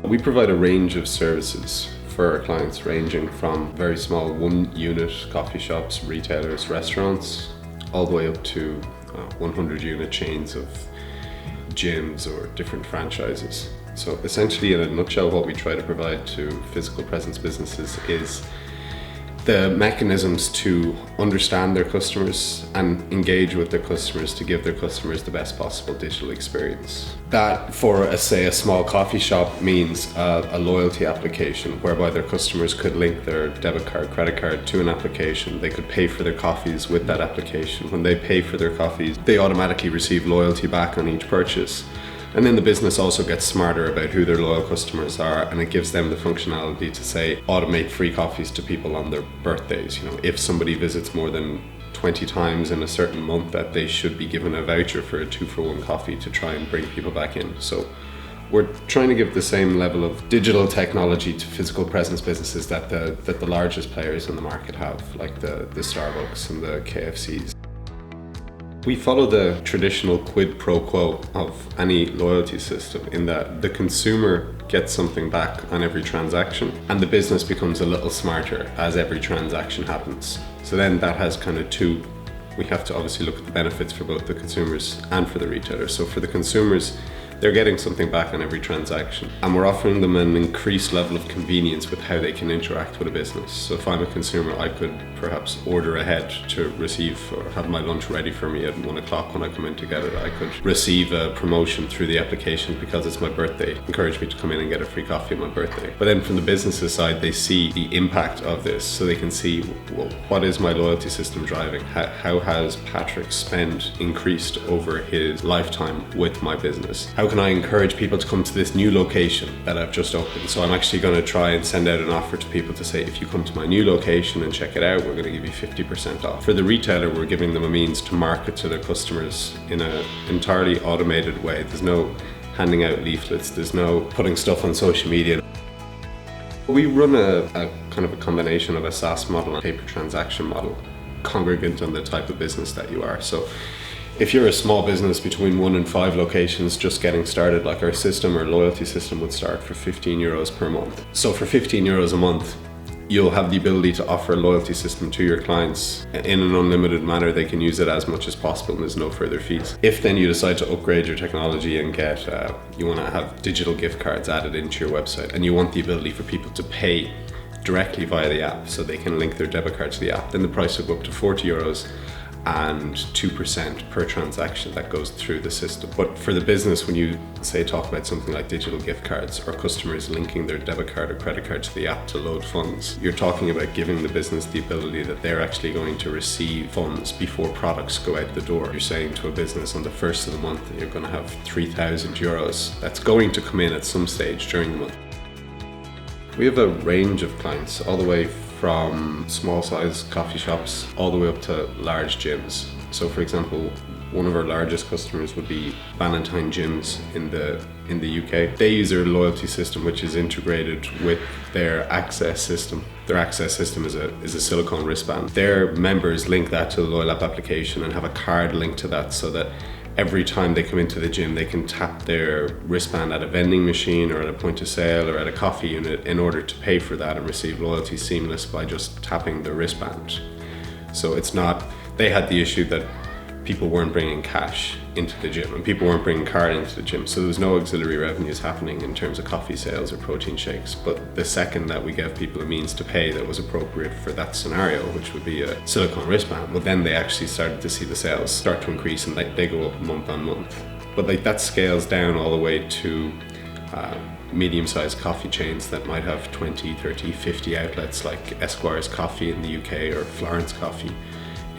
We provide a range of services for our clients, ranging from very small one-unit coffee shops, retailers, restaurants, all the way up to 100-unit chains of gyms or different franchises. So essentially, in a nutshell, what we try to provide to physical presence businesses is the mechanisms to understand their customers and engage with their customers to give their customers the best possible digital experience. That, for say a small coffee shop, means a loyalty application whereby their customers could link their debit card, credit card to an application. They could pay for their coffees with that application. When they pay for their coffees, they automatically receive loyalty back on each purchase. And then the business also gets smarter about who their loyal customers are, and it gives them the functionality to say, automate free coffees to people on their birthdays. If somebody visits more than 20 times in a certain month, that they should be given a voucher for a 2-for-1 coffee to try and bring people back in. So we're trying to give the same level of digital technology to physical presence businesses that the largest players in the market have, like the Starbucks and the KFCs. We follow the traditional quid pro quo of any loyalty system, in that the consumer gets something back on every transaction and the business becomes a little smarter as every transaction happens. So then that has kind of two. We have to obviously look at the benefits for both the consumers and for the retailers. So for the consumers, they're getting something back on every transaction, and we're offering them an increased level of convenience with how they can interact with a business. So if I'm a consumer, I could perhaps order ahead to receive or have my lunch ready for me at 1 o'clock when I come in to get it. I could receive a promotion through the application because it's my birthday, encourage me to come in and get a free coffee on my birthday. But then from the business's side, they see the impact of this, so they can see, well, what is my loyalty system driving? How has Patrick's spend increased over his lifetime with my business? How can I encourage people to come to this new location that I've just opened? So I'm actually going to try and send out an offer to people to say, if you come to my new location and check it out, we're going to give you 50% off. For the retailer, we're giving them a means to market to their customers in an entirely automated way. There's no handing out leaflets, there's no putting stuff on social media. We run a kind of a combination of a SaaS model and pay-per-transaction model, congregant on the type of business that you are. So if you're a small business between 1 and 5 locations just getting started, like our system, our loyalty system would start for €15 per month. So for €15 a month, you'll have the ability to offer a loyalty system to your clients in an unlimited manner. They can use it as much as possible and there's no further fees. If then you decide to upgrade your technology and you want to have digital gift cards added into your website, and you want the ability for people to pay directly via the app so they can link their debit card to the app, then the price will go up to €40 and 2% per transaction that goes through the system. But for the business, when you talk about something like digital gift cards or customers linking their debit card or credit card to the app to load funds, you're talking about giving the business the ability that they're actually going to receive funds before products go out the door. You're saying to a business on the first of the month that you're going to have €3,000 that's going to come in at some stage during the month. We have a range of clients, all the way from small size coffee shops all the way up to large gyms. So for example, one of our largest customers would be Valentine Gyms in the UK. They use their loyalty system, which is integrated with their access system. Their access system is a silicone wristband. Their members link that to the LoyLap application and have a card linked to that, so that every time they come into the gym, they can tap their wristband at a vending machine or at a point of sale or at a coffee unit in order to pay for that and receive loyalty seamless by just tapping the wristband. So it's not, they had the issue that people weren't bringing cash into the gym and people weren't bringing card into the gym. So there was no auxiliary revenues happening in terms of coffee sales or protein shakes. But the second that we gave people a means to pay that was appropriate for that scenario, which would be a silicone wristband, well, then they actually started to see the sales start to increase, and they go up month on month. But that scales down all the way to medium-sized coffee chains that might have 20, 30, 50 outlets, like Esquire's Coffee in the UK or Florence Coffee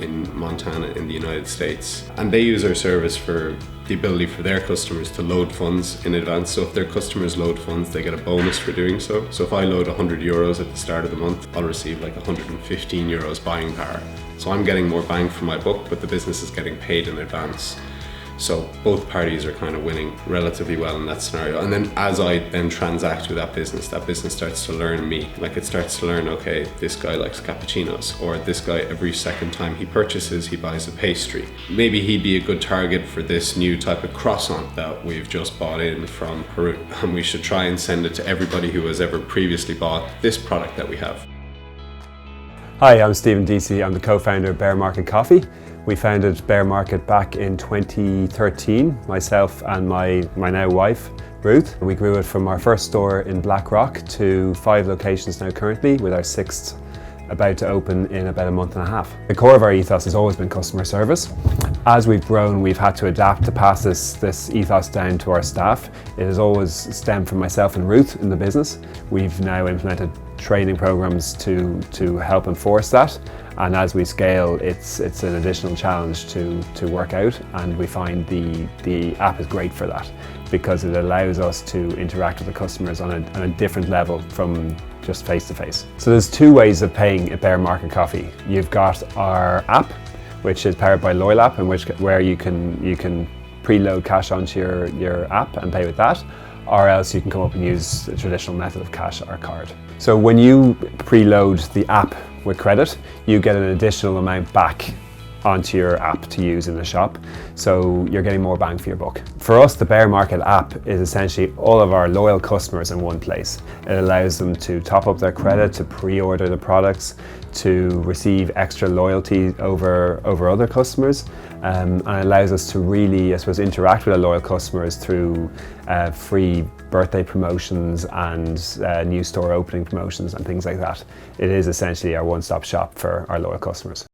in Montana in the United States. And they use our service for the ability for their customers to load funds in advance. So if their customers load funds, they get a bonus for doing so. So if I load €100 at the start of the month, I'll receive like €115 buying power. So I'm getting more bang for my buck, but the business is getting paid in advance. So both parties are kind of winning relatively well in that scenario. And then as I then transact with that business starts to learn me. Like it starts to learn, okay, this guy likes cappuccinos, or this guy every second time he purchases, he buys a pastry. Maybe he'd be a good target for this new type of croissant that we've just bought in from Peru. And we should try and send it to everybody who has ever previously bought this product that we have. Hi, I'm Stephen Deasy. I'm the co-founder of Bear Market Coffee. We founded Bear Market back in 2013, myself and my now wife, Ruth. We grew it from our first store in Blackrock to 5 locations now currently, with our 6th about to open in about a month and a half. The core of our ethos has always been customer service. As we've grown, we've had to adapt to pass this ethos down to our staff. It has always stemmed from myself and Ruth in the business. We've now implemented training programs to help enforce that, and as we scale, it's an additional challenge to work out, and we find the app is great for that because it allows us to interact with the customers on a different level from just face to face. So there's 2 ways of paying at Bear Market Coffee. You've got our app, which is powered by LoyLap, where you can preload cash onto your app and pay with that, or else you can come up and use the traditional method of cash or card. So when you preload the app with credit, you get an additional amount back onto your app to use in the shop, so you're getting more bang for your buck. For us, the Bear Market app is essentially all of our loyal customers in one place. It allows them to top up their credit, to pre-order the products, to receive extra loyalty over other customers, and it allows us to really, I suppose, interact with our loyal customers through free birthday promotions and new store opening promotions and things like that. It is essentially our one-stop shop for our loyal customers.